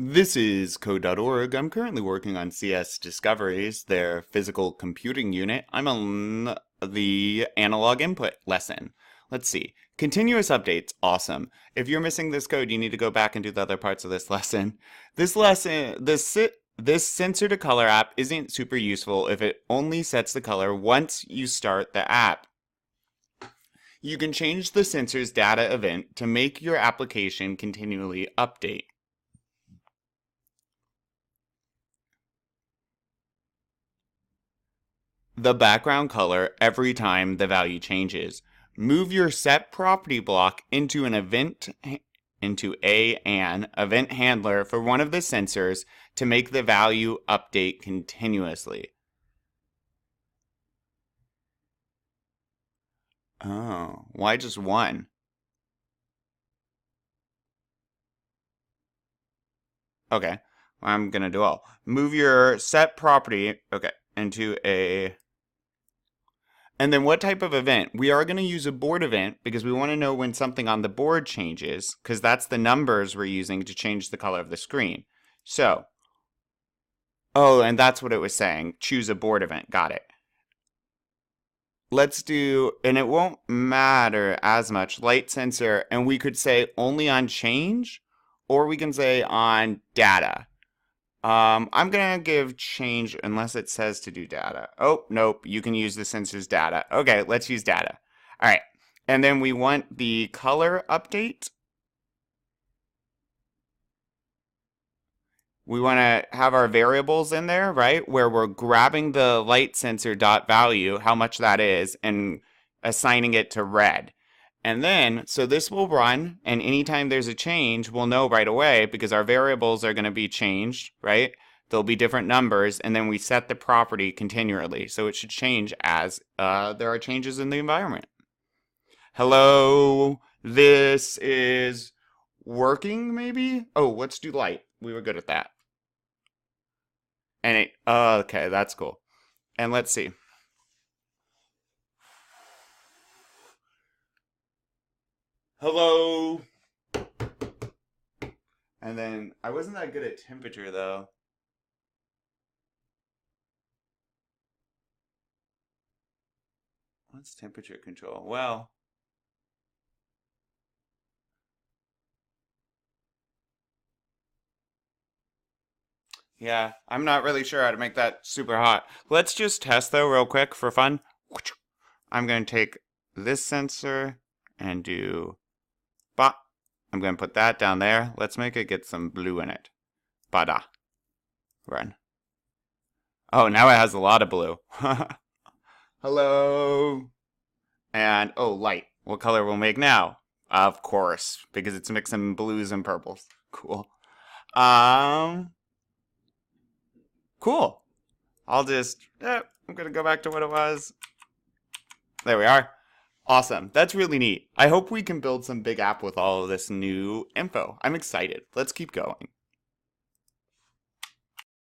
This is Code.org. I'm currently working on CS Discoveries, their physical computing unit. I'm on the analog input lesson. Let's see. Continuous updates, awesome. If you're missing this code, you need to go back and do the other parts of this lesson. This sensor to color app isn't super useful if it only sets the color once you start the app. You can change the sensor's data event to make your application continually update. The background color every time the value changes. Move your set property block into an event handler for one of the sensors to make the value update continuously. Oh, why just one? Okay, I'm gonna do all. Move your set property, okay, into a... And then what type of event? We are going to use a board event because we want to know when something on the board changes, because that's the numbers we're using to change the color of the screen. So, oh, and that's what it was saying. Choose a board event. Got it. Let's do, and it won't matter as much, light sensor, and we could say only on change, or we can say on data. I'm gonna give change unless it says to do data. Oh, nope, you can use the sensor's data. Okay, let's use data. All right, and then we want the color update. We want to have our variables in there, right? Where we're grabbing the light sensor dot value, how much that is, and assigning it to red. And then, so this will run, and anytime there's a change, we'll know right away because our variables are going to be changed, right? There'll be different numbers, and then we set the property continually. So it should change as there are changes in the environment. Hello, this is working, maybe? Oh, let's do light. We were good at that. And it, okay, that's cool. And let's see. Hello. And then I wasn't that good at temperature though. What's temperature control? Well, yeah, I'm not really sure how to make that super hot. Let's just test though real quick for fun. I'm going to take this sensor and do ba. I'm going to put that down there. Let's make it get some blue in it. Bada. Run. Oh, now it has a lot of blue. Hello. And, oh, light. What color we'll make now? Of course, because it's mixing blues and purples. Cool. Cool. I'll just, I'm going to go back to what it was. There we are. Awesome. That's really neat. I hope we can build some big app with all of this new info. I'm excited. Let's keep going.